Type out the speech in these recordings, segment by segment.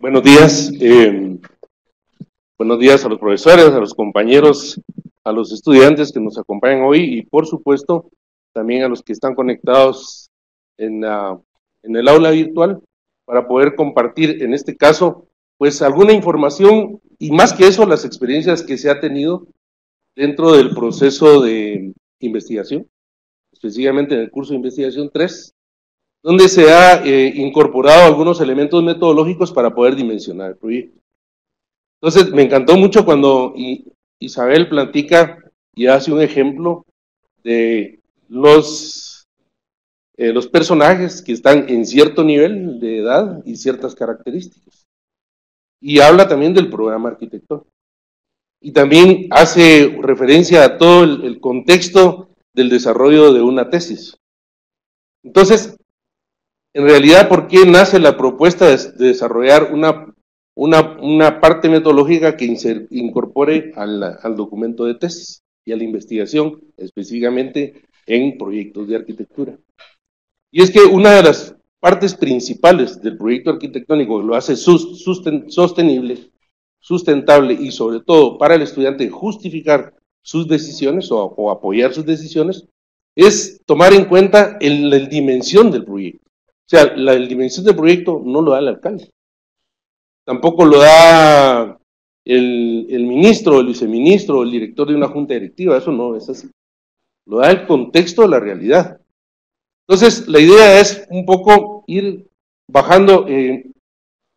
Buenos días. Buenos días a los profesores, a los compañeros, a los estudiantes que nos acompañan hoy y por supuesto también a los que están conectados en el aula virtual para poder compartir en este caso pues alguna información y más que eso las experiencias que se ha tenido dentro del proceso de investigación, específicamente en el curso de investigación 3, donde se ha incorporado algunos elementos metodológicos para poder dimensionar el proyecto. Entonces, me encantó mucho cuando Isabel platica y hace un ejemplo de los personajes que están en cierto nivel de edad y ciertas características. Y habla también del programa arquitectónico. Y también hace referencia a todo el contexto del desarrollo de una tesis. Entonces, en realidad, ¿por qué nace la propuesta de desarrollar una parte metodológica que incorpore al documento de tesis y a la investigación, específicamente en proyectos de arquitectura? Y es que una de las partes principales del proyecto arquitectónico que lo hace sostenible, sustentable y sobre todo para el estudiante justificar sus decisiones o apoyar sus decisiones, es tomar en cuenta la dimensión del proyecto. O sea, la dimensión del proyecto no lo da el alcalde, tampoco lo da el ministro, el viceministro, el director de una junta directiva, eso no es así. Lo da el contexto de la realidad. Entonces, la idea es un poco ir bajando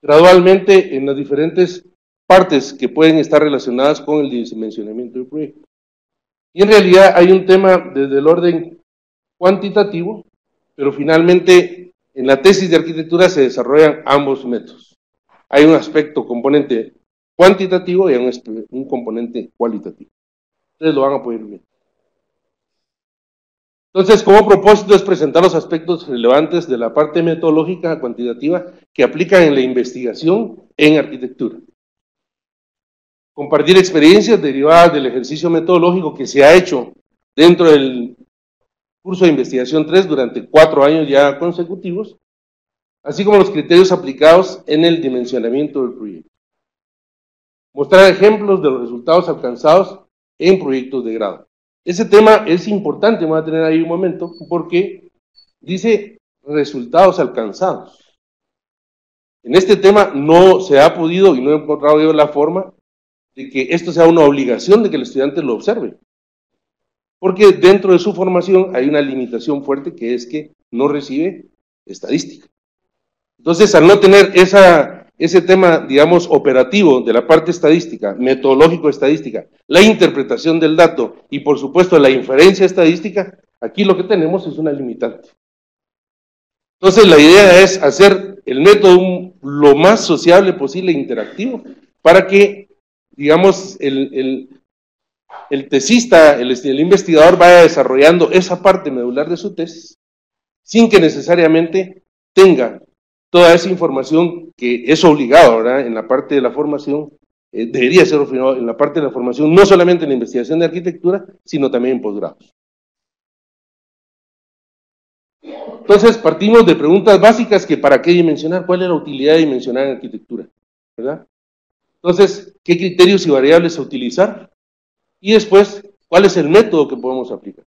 gradualmente en las diferentes partes que pueden estar relacionadas con el dimensionamiento del proyecto. Y en realidad hay un tema desde el orden cuantitativo, pero finalmente en la tesis de arquitectura se desarrollan ambos métodos. Hay un aspecto, componente cuantitativo y hay un componente cualitativo. Ustedes lo van a poder ver. Entonces, como propósito es presentar los aspectos relevantes de la parte metodológica cuantitativa que aplican en la investigación en arquitectura. Compartir experiencias derivadas del ejercicio metodológico que se ha hecho dentro del curso de investigación 3 durante 4 años ya consecutivos, así como los criterios aplicados en el dimensionamiento del proyecto. Mostrar ejemplos de los resultados alcanzados en proyectos de grado. Ese tema es importante, me voy a tener ahí un momento, porque dice resultados alcanzados. En este tema no se ha podido y no he encontrado yo la forma de que esto sea una obligación de que el estudiante lo observe. Porque dentro de su formación hay una limitación fuerte que es que no recibe estadística. Entonces, al no tener ese tema, digamos, operativo de la parte estadística, metodológico-estadística, la interpretación del dato y, por supuesto, la inferencia estadística, aquí lo que tenemos es una limitante. Entonces, la idea es hacer el método lo más sociable posible e interactivo para que, digamos, el tesista, el investigador vaya desarrollando esa parte medular de su tesis sin que necesariamente tenga toda esa información que es obligado, ¿verdad? En la parte de la formación, debería ser obligado en la parte de la formación, no solamente en la investigación de arquitectura, sino también en posgrados. Entonces, partimos de preguntas básicas que para qué dimensionar, cuál es la utilidad de dimensionar en arquitectura, ¿verdad? Entonces, ¿qué criterios y variables a utilizar? Y después, ¿cuál es el método que podemos aplicar?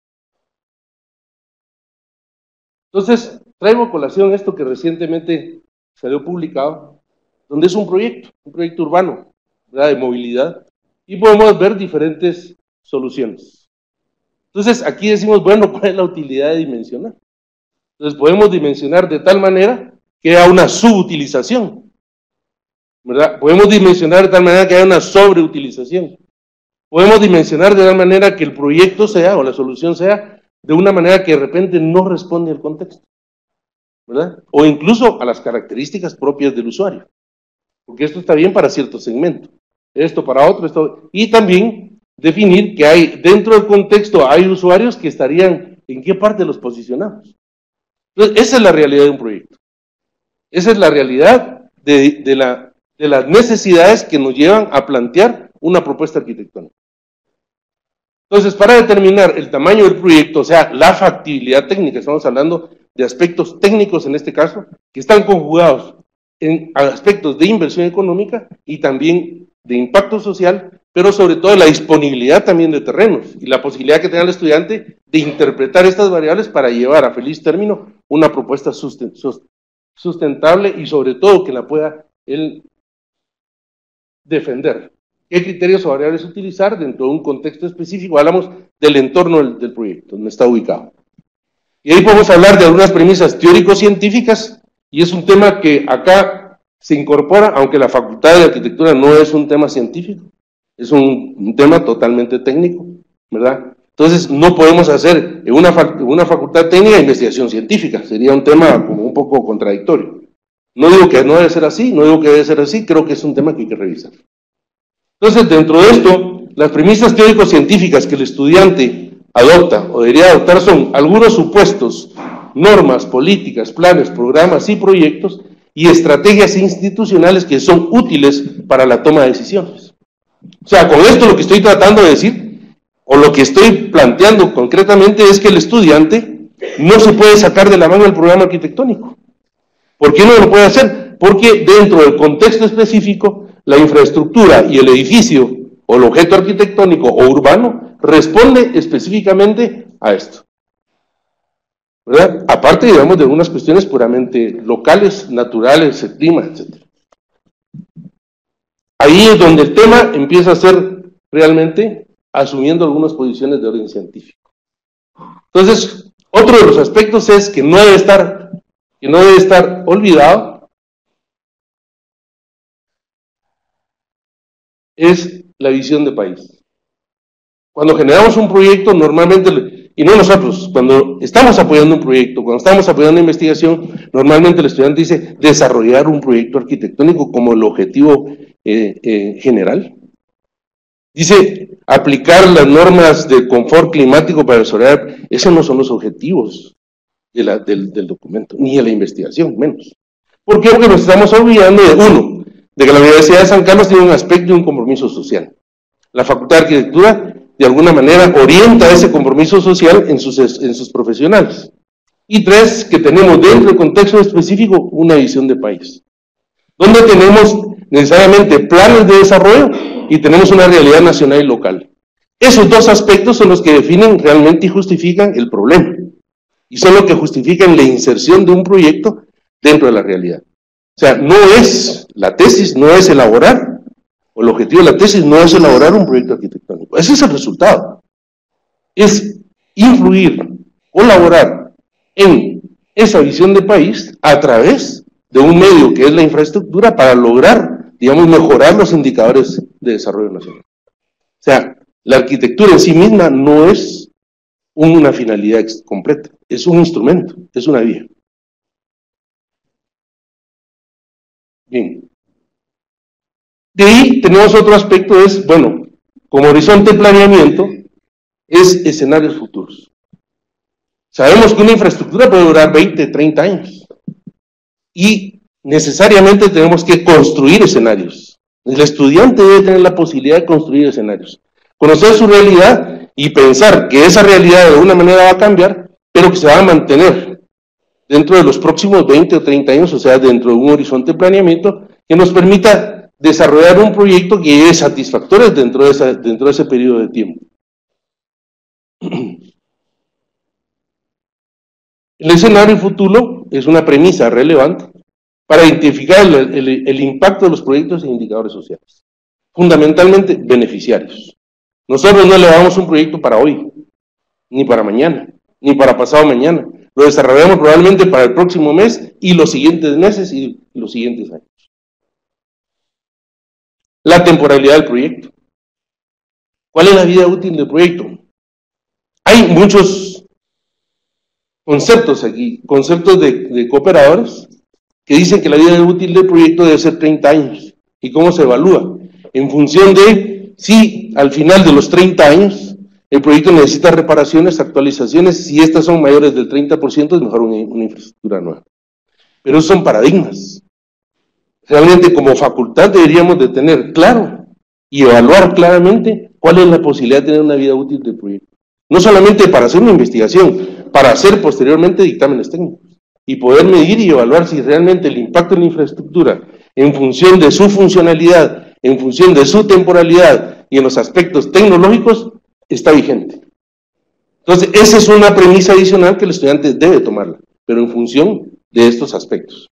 Entonces, traigo a colación esto que recientemente salió publicado, donde es un proyecto urbano, ¿verdad? De movilidad, y podemos ver diferentes soluciones. Entonces, aquí decimos, bueno, ¿cuál es la utilidad de dimensionar? Entonces, podemos dimensionar de tal manera que haya una subutilización, ¿verdad? Podemos dimensionar de tal manera que haya una sobreutilización. Podemos dimensionar de tal manera que el proyecto sea, o la solución sea, de una manera que de repente no responde al contexto, ¿verdad? O incluso a las características propias del usuario, porque esto está bien para cierto segmento, esto para otro, esto, y también definir que hay, dentro del contexto, hay usuarios que estarían, ¿en qué parte los posicionamos? Entonces, esa es la realidad de un proyecto, esa es la realidad de las necesidades que nos llevan a plantear una propuesta arquitectónica. Entonces, para determinar el tamaño del proyecto, o sea, la factibilidad técnica, estamos hablando de aspectos técnicos en este caso, que están conjugados en aspectos de inversión económica y también de impacto social, pero sobre todo la disponibilidad también de terrenos y la posibilidad que tenga el estudiante de interpretar estas variables para llevar a feliz término una propuesta sustentable y sobre todo que la pueda él defender. ¿Qué criterios o variables utilizar dentro de un contexto específico? Hablamos del entorno del proyecto, donde está ubicado. Y ahí podemos hablar de algunas premisas teórico-científicas, y es un tema que acá se incorpora, aunque la Facultad de Arquitectura no es un tema científico, es un tema totalmente técnico, ¿verdad? Entonces no podemos hacer en una facultad técnica investigación científica, sería un tema como un poco contradictorio. No digo que no debe ser así, no digo que debe ser así, creo que es un tema que hay que revisar. Entonces, dentro de esto, las premisas teórico-científicas que el estudiante adopta o debería adoptar son algunos supuestos, normas, políticas, planes, programas y proyectos y estrategias institucionales que son útiles para la toma de decisiones. O sea, con esto lo que estoy tratando de decir, o lo que estoy planteando concretamente es que el estudiante no se puede sacar de la mano el programa arquitectónico. ¿Por qué no lo puede hacer? Porque dentro del contexto específico, la infraestructura y el edificio o el objeto arquitectónico o urbano responde específicamente a esto, ¿verdad? Aparte, digamos, de algunas cuestiones puramente locales, naturales, el clima, etc. Ahí es donde el tema empieza a ser realmente asumiendo algunas posiciones de orden científico. Entonces, otro de los aspectos es que no debe estar olvidado es la visión de país. Cuando generamos un proyecto, normalmente, y no nosotros, cuando estamos apoyando un proyecto, cuando estamos apoyando una investigación, normalmente el estudiante dice desarrollar un proyecto arquitectónico como el objetivo general. Dice aplicar las normas de confort climático para desarrollar, esos no son los objetivos del documento, ni de la investigación, menos. ¿Por qué? Porque nos estamos olvidando de uno, de que la Universidad de San Carlos tiene un aspecto y un compromiso social. La Facultad de Arquitectura, de alguna manera, orienta ese compromiso social en sus profesionales. Y tres, que tenemos dentro del contexto específico una visión de país, donde tenemos necesariamente planes de desarrollo y tenemos una realidad nacional y local. Esos dos aspectos son los que definen realmente y justifican el problema, y son los que justifican la inserción de un proyecto dentro de la realidad. O sea, no es, la tesis no es elaborar, o el objetivo de la tesis no es elaborar un proyecto arquitectónico, ese es el resultado. Es influir, colaborar en esa visión de país a través de un medio que es la infraestructura para lograr, digamos, mejorar los indicadores de desarrollo nacional. O sea, la arquitectura en sí misma no es una finalidad completa, es un instrumento, es una vía. Bien. De ahí tenemos otro aspecto, es, bueno, como horizonte de planeamiento, es escenarios futuros. Sabemos que una infraestructura puede durar 20, 30 años. Y necesariamente tenemos que construir escenarios. El estudiante debe tener la posibilidad de construir escenarios. Conocer su realidad y pensar que esa realidad de alguna manera va a cambiar, pero que se va a mantener dentro de los próximos 20 o 30 años, o sea, dentro de un horizonte de planeamiento que nos permita desarrollar un proyecto que es satisfactorio dentro de ese periodo de tiempo. El escenario futuro es una premisa relevante para identificar el impacto de los proyectos e indicadores sociales, fundamentalmente beneficiarios. Nosotros no elevamos un proyecto para hoy, ni para mañana, ni para pasado mañana. Lo desarrollamos probablemente para el próximo mes y los siguientes meses y los siguientes años. La temporalidad del proyecto. ¿Cuál es la vida útil del proyecto? Hay muchos conceptos aquí, conceptos de cooperadores, que dicen que la vida útil del proyecto debe ser 30 años. ¿Y cómo se evalúa? En función de si al final de los 30 años el proyecto necesita reparaciones, actualizaciones, si estas son mayores del 30% es mejor una infraestructura nueva. Pero esos son paradigmas. Realmente como facultad deberíamos de tener claro y evaluar claramente cuál es la posibilidad de tener una vida útil del proyecto. No solamente para hacer una investigación, para hacer posteriormente dictámenes técnicos y poder medir y evaluar si realmente el impacto en la infraestructura, en función de su funcionalidad, en función de su temporalidad y en los aspectos tecnológicos, está vigente. Entonces, esa es una premisa adicional que el estudiante debe tomarla, pero en función de estos aspectos.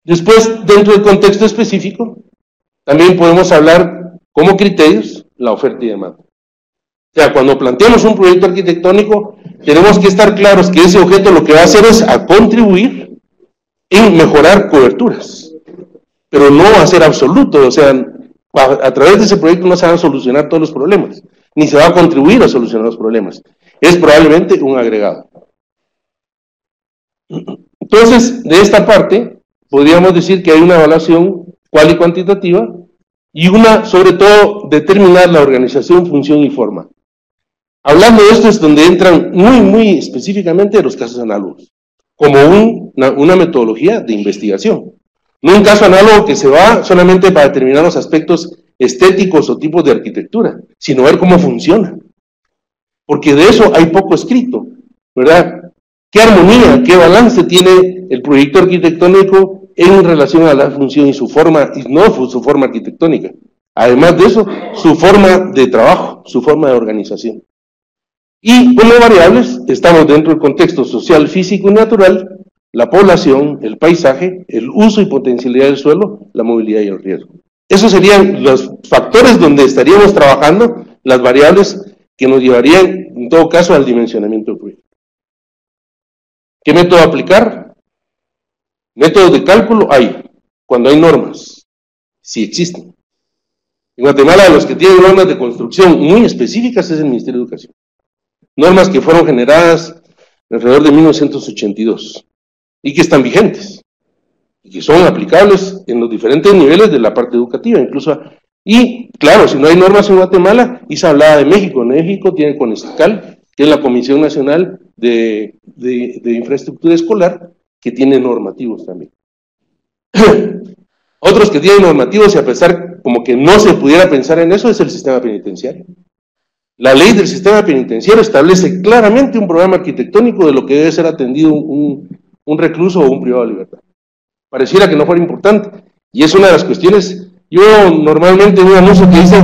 Después, dentro del contexto específico, también podemos hablar como criterios la oferta y demanda. O sea, cuando planteamos un proyecto arquitectónico, tenemos que estar claros que ese objeto lo que va a hacer es a contribuir en mejorar coberturas, pero no va a ser absoluto. O sea, a través de ese proyecto no se van a solucionar todos los problemas, ni se va a contribuir a solucionar los problemas. Es probablemente un agregado. Entonces, de esta parte, podríamos decir que hay una evaluación cual y cuantitativa, y una, sobre todo, determinar la organización, función y forma. Hablando de esto es donde entran muy específicamente los casos análogos, como una metodología de investigación. No un caso análogo que se va solamente para determinar los aspectos estéticos o tipos de arquitectura, sino ver cómo funciona. Porque de eso hay poco escrito, ¿verdad? ¿Qué armonía, qué balance tiene el proyecto arquitectónico en relación a la función y su forma, y no su forma arquitectónica? Además de eso, su forma de trabajo, su forma de organización. Y como variables, estamos dentro del contexto social, físico y natural, la población, el paisaje, el uso y potencialidad del suelo, la movilidad y el riesgo. Esos serían los factores donde estaríamos trabajando, las variables que nos llevarían, en todo caso, al dimensionamiento del proyecto. ¿Qué método aplicar? Métodos de cálculo hay, cuando hay normas, si existen. En Guatemala, los que tienen normas de construcción muy específicas es el Ministerio de Educación. Normas que fueron generadas alrededor de 1982 y que están vigentes y que son aplicables en los diferentes niveles de la parte educativa, incluso. Y claro, si no hay normas en Guatemala, y se hablaba de México. México tiene CONESCAL, que es la Comisión Nacional de Infraestructura Escolar, que tiene normativos también. Otros que tienen normativos, y a pesar como que no se pudiera pensar en eso, es el sistema penitenciario. La ley del sistema penitenciario establece claramente un programa arquitectónico de lo que debe ser atendido un recluso o un privado de libertad. Pareciera que no fuera importante, y es una de las cuestiones. Yo normalmente veo un anuncio que dice,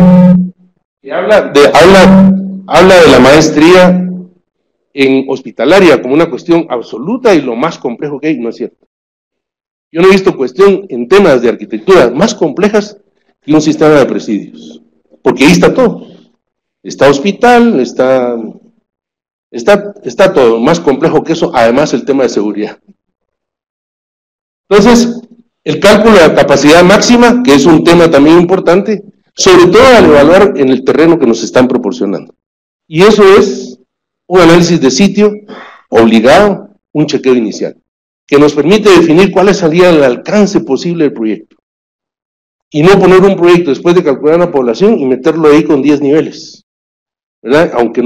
que habla de la maestría en hospitalaria como una cuestión absoluta y lo más complejo que hay. No es cierto. Yo no he visto cuestión en temas de arquitectura más complejas que un sistema de presidios, porque ahí está todo. Está hospital, está todo, más complejo que eso, además el tema de seguridad. Entonces, el cálculo de la capacidad máxima, que es un tema también importante, sobre todo al evaluar en el terreno que nos están proporcionando. Y eso es un análisis de sitio obligado, un chequeo inicial, que nos permite definir cuál sería el alcance posible del proyecto. Y no poner un proyecto después de calcular la población y meterlo ahí con 10 niveles, ¿verdad? Aunque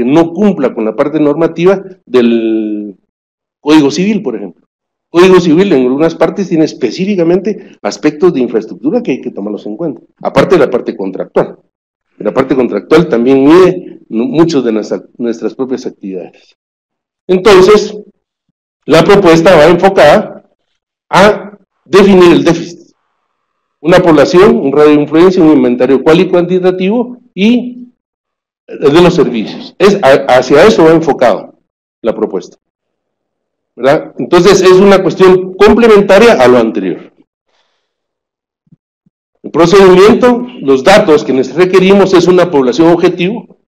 no cumpla con la parte normativa del Código Civil, por ejemplo. El Código Civil en algunas partes tiene específicamente aspectos de infraestructura que hay que tomarlos en cuenta, aparte de la parte contractual. La parte contractual también mide muchas de nuestras propias actividades. Entonces, la propuesta va enfocada a definir el déficit. Una población, un radio de influencia, un inventario cual y cuantitativo y de los servicios. Hacia eso va enfocado la propuesta, ¿verdad? Entonces es una cuestión complementaria a lo anterior. El procedimiento, los datos que nos requerimos es una población objetivo,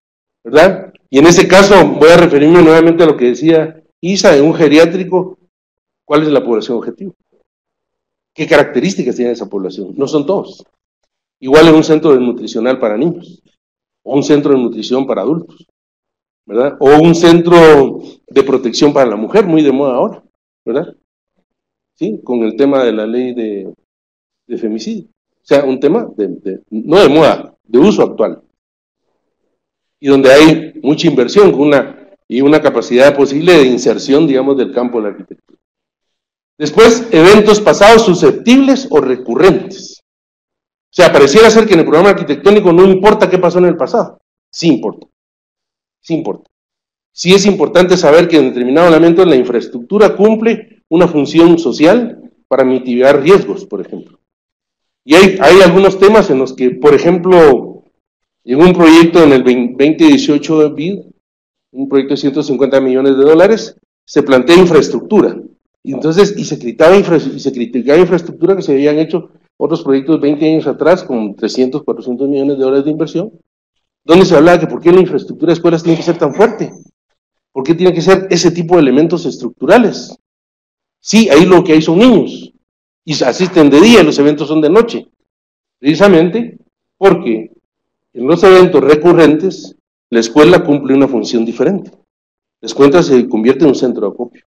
¿verdad? Y en ese caso voy a referirme nuevamente a lo que decía Isa, en un geriátrico, ¿cuál es la población objetivo? ¿Qué características tiene esa población? No son todos. Igual en un centro nutricional para niños, o un centro de nutrición para adultos, ¿verdad? O un centro de protección para la mujer, muy de moda ahora, ¿verdad? ¿Sí? Con el tema de la ley de femicidio. O sea, un tema no de moda, de uso actual. Y donde hay mucha inversión y una capacidad posible de inserción, digamos, del campo de la arquitectura. Después, eventos pasados susceptibles o recurrentes. O sea, pareciera ser que en el programa arquitectónico no importa qué pasó en el pasado. Sí importa. Sí importa. Sí es importante saber que en determinado elemento la infraestructura cumple una función social para mitigar riesgos, por ejemplo. Y hay algunos temas en los que, por ejemplo, en un proyecto en el 2018 de BID, un proyecto de 150 millones de dólares, se plantea infraestructura. Y entonces, se criticaba infraestructura que se habían hecho otros proyectos 20 años atrás con 300, 400 millones de dólares de inversión, donde se hablaba que por qué la infraestructura de escuelas tiene que ser tan fuerte, por qué tiene que ser ese tipo de elementos estructurales. Sí, ahí lo que hay son niños, y asisten de día y los eventos son de noche, precisamente porque en los eventos recurrentes la escuela cumple una función diferente. La escuela se convierte en un centro de acopio,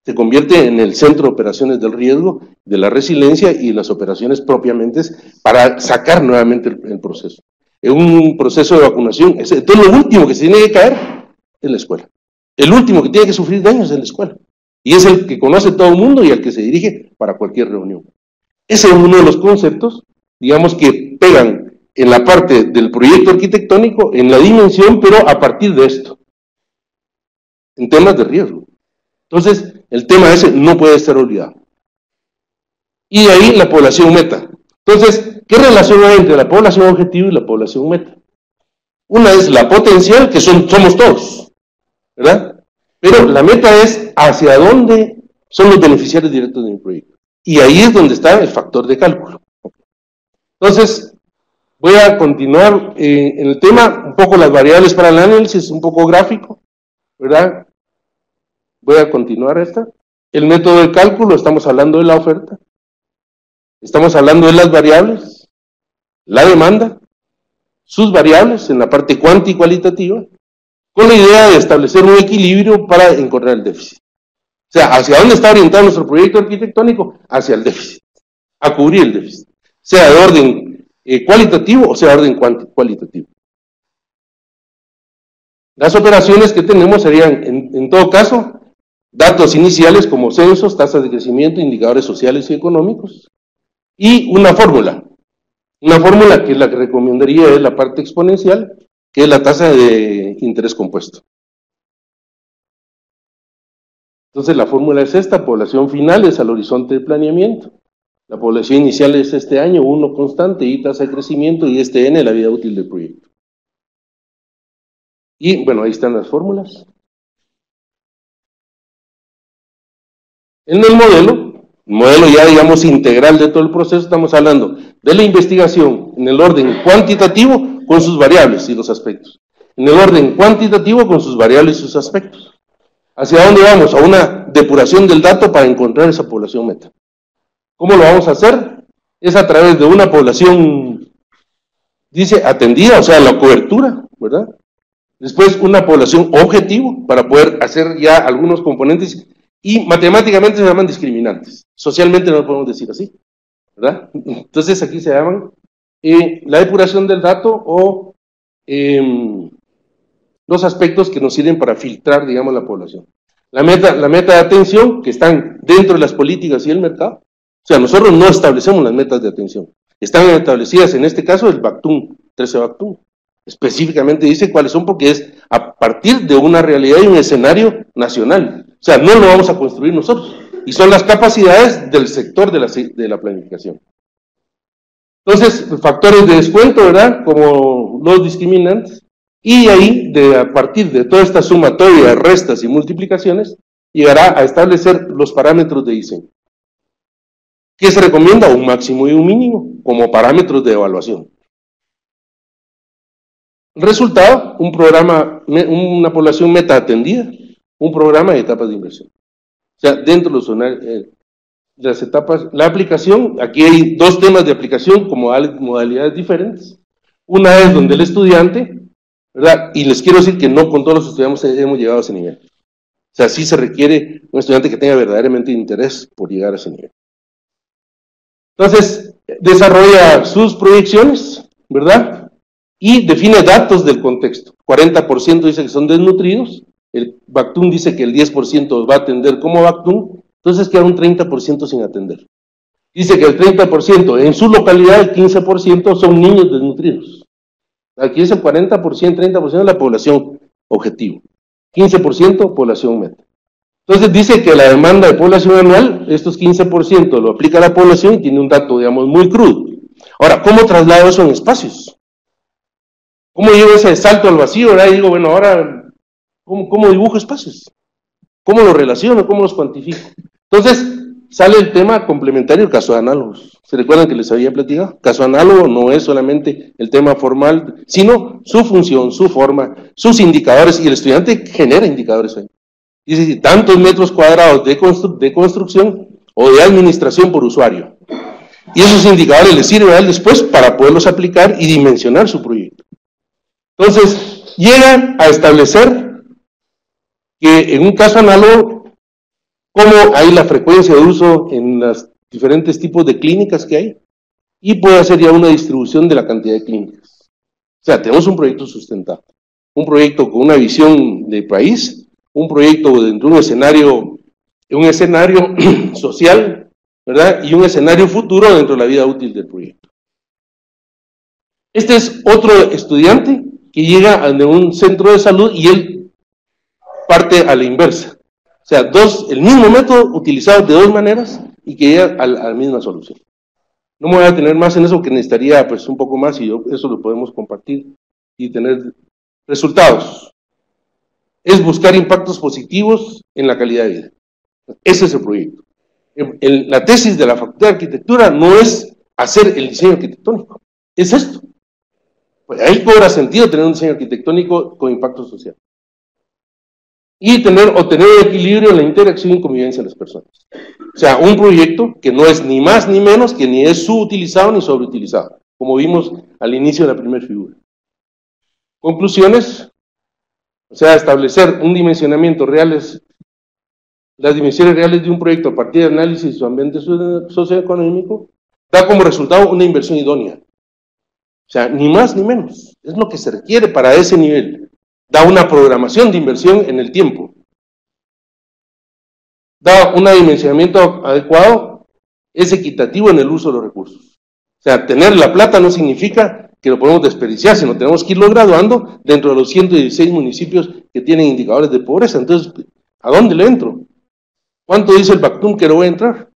se convierte en el centro de operaciones del riesgo, de la resiliencia y las operaciones propiamente para sacar nuevamente el proceso. En un proceso de vacunación, entonces lo último que se tiene que caer es la escuela. El último que tiene que sufrir daños es la escuela. Y es el que conoce todo el mundo y al que se dirige para cualquier reunión. Ese es uno de los conceptos, digamos, que pegan en la parte del proyecto arquitectónico, en la dimensión, pero a partir de esto, en temas de riesgo. Entonces, el tema ese no puede estar olvidado. Y de ahí la población meta. Entonces, ¿qué relación hay entre la población objetivo y la población meta? Una es la potencial, que somos todos, ¿verdad? Pero la meta es hacia dónde son los beneficiarios directos de mi proyecto. Y ahí es donde está el factor de cálculo. Entonces, voy a continuar en el tema, un poco las variables para el análisis, un poco gráfico, ¿verdad? Voy a continuar esta. El método de cálculo, estamos hablando de la oferta, estamos hablando de las variables, la demanda, sus variables en la parte cuántica y cualitativa, con la idea de establecer un equilibrio para encontrar el déficit. O sea, ¿hacia dónde está orientado nuestro proyecto arquitectónico? Hacia el déficit, a cubrir el déficit, sea de orden cualitativo o sea de orden cualitativo. Las operaciones que tenemos serían, en todo caso, datos iniciales como censos, tasas de crecimiento, indicadores sociales y económicos, y una fórmula que es la que recomendaría es la parte exponencial, que es la tasa de interés compuesto. Entonces la fórmula es esta: población final es al horizonte de planeamiento, la población inicial es este año, 1 constante, y tasa de crecimiento, y este N, la vida útil del proyecto. Y bueno, ahí están las fórmulas. En el modelo ya digamos integral de todo el proceso, estamos hablando de la investigación en el orden cuantitativo con sus variables y los aspectos, en el orden cuantitativo con sus variables y sus aspectos. ¿Hacia dónde vamos? A una depuración del dato para encontrar esa población meta. ¿Cómo lo vamos a hacer? Es a través de una población, dice, atendida, o sea, la cobertura, ¿verdad? Después una población objetivo para poder hacer ya algunos componentes, y matemáticamente se llaman discriminantes. Socialmente no lo podemos decir así, ¿verdad? Entonces aquí se llaman la depuración del dato o los aspectos que nos sirven para filtrar, digamos, la población. La meta de atención, que están dentro de las políticas y el mercado. O sea, nosotros no establecemos las metas de atención. Están establecidas, en este caso, el BACTUM, 13 BACTUM. Específicamente dice cuáles son, porque es a partir de una realidad y un escenario nacional. O sea, no lo vamos a construir nosotros. Y son las capacidades del sector de la planificación. Entonces, factores de descuento, ¿verdad? Como los discriminantes. Y ahí, a partir de toda esta sumatoria, restas y multiplicaciones, llegará a establecer los parámetros de diseño. ¿Qué se recomienda? Un máximo y un mínimo como parámetros de evaluación. El resultado, un programa, una población meta atendida, un programa de etapas de inversión. O sea, dentro de las etapas, la aplicación, aquí hay dos temas de aplicación como modalidades diferentes. Una es donde el estudiante, ¿verdad? Y les quiero decir que no con todos los estudiantes hemos llegado a ese nivel. O sea, sí se requiere un estudiante que tenga verdaderamente interés por llegar a ese nivel. Entonces, desarrolla sus proyecciones, ¿verdad? Y define datos del contexto. 40% dice que son desnutridos, el BACTUM dice que el 10% va a atender como BACTUM, entonces queda un 30% sin atender. Dice que el 30% en su localidad, el 15% son niños desnutridos. Aquí es el 40%, 30% de la población objetivo. 15% población meta. Entonces dice que la demanda de población anual, estos 15% lo aplica a la población y tiene un dato, digamos, muy crudo. Ahora, ¿cómo traslado eso en espacios? ¿Cómo llevo ese salto al vacío? ¿Verdad? Y digo, bueno, ahora, ¿cómo dibujo espacios? ¿Cómo los relaciono? ¿Cómo los cuantifico? Entonces, sale el tema complementario, casos análogos. ¿Se recuerdan que les había platicado? Caso análogo no es solamente el tema formal, sino su función, su forma, sus indicadores, y el estudiante genera indicadores ahí. Dice, si tantos metros cuadrados de construcción o de administración por usuario. Y esos indicadores le sirven a él después para poderlos aplicar y dimensionar su proyecto. Entonces, llegan a establecer que en un caso análogo, cómo hay la frecuencia de uso en los diferentes tipos de clínicas que hay, y puede hacer ya una distribución de la cantidad de clínicas. O sea, tenemos un proyecto sustentado, un proyecto con una visión de país, un proyecto dentro de un escenario social, ¿verdad? Y un escenario futuro dentro de la vida útil del proyecto. Este es otro estudiante que llega a un centro de salud y él parte a la inversa. O sea, el mismo método utilizado de dos maneras y que llega a la misma solución. No me voy a detener más en eso, que necesitaría pues un poco más, y eso lo podemos compartir y tener resultados. Es buscar impactos positivos en la calidad de vida. Ese es el proyecto. La tesis de la Facultad de Arquitectura no es hacer el diseño arquitectónico, es esto. Pues ahí cobra sentido tener un diseño arquitectónico con impacto social. Y obtener un equilibrio en la interacción y convivencia de las personas. O sea, un proyecto que no es ni más ni menos, que ni es subutilizado ni sobreutilizado, como vimos al inicio de la primera figura. Conclusiones, o sea, establecer un dimensionamiento las dimensiones reales de un proyecto a partir de análisis de su ambiente socioeconómico, da como resultado una inversión idónea. O sea, ni más ni menos, es lo que se requiere para ese nivel. Da una programación de inversión en el tiempo. Da un dimensionamiento adecuado, es equitativo en el uso de los recursos. O sea, tener la plata no significa que lo podemos desperdiciar, sino tenemos que irlo graduando dentro de los 116 municipios que tienen indicadores de pobreza. Entonces, ¿a dónde le entro? ¿Cuánto dice el BACTUM que lo voy a entrar?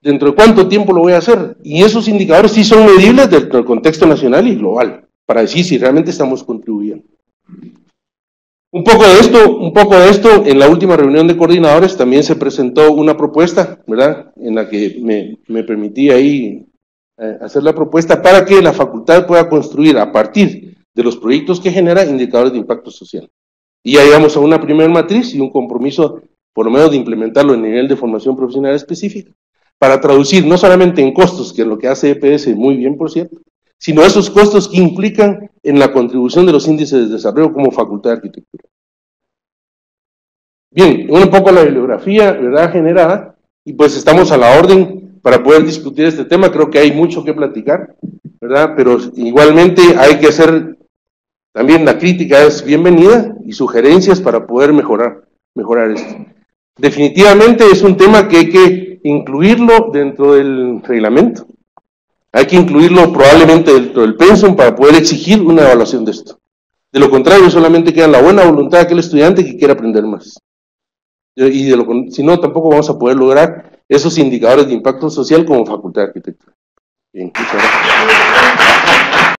¿Dentro de cuánto tiempo lo voy a hacer? Y esos indicadores sí son medibles dentro del contexto nacional y global, para decir si realmente estamos contribuyendo. Un poco de esto, en la última reunión de coordinadores también se presentó una propuesta, ¿verdad?, en la que me permití ahí hacer la propuesta para que la facultad pueda construir a partir de los proyectos que genera indicadores de impacto social. Y ya llegamos a una primera matriz y un compromiso, por lo menos, de implementarlo en nivel de formación profesional específica, para traducir no solamente en costos, que es lo que hace EPS muy bien, por cierto, sino esos costos que implican en la contribución de los índices de desarrollo como Facultad de Arquitectura. Bien, un poco la bibliografía, ¿verdad?, generada, y pues estamos a la orden para poder discutir este tema. Creo que hay mucho que platicar, ¿verdad?, pero igualmente hay que hacer, también la crítica es bienvenida, y sugerencias para poder mejorar esto. Definitivamente es un tema que hay que incluirlo dentro del reglamento. Hay que incluirlo probablemente dentro del pensum para poder exigir una evaluación de esto. De lo contrario, solamente queda la buena voluntad de aquel estudiante que quiera aprender más. Y si no, tampoco vamos a poder lograr esos indicadores de impacto social como Facultad de Arquitectura. Bien, muchas gracias.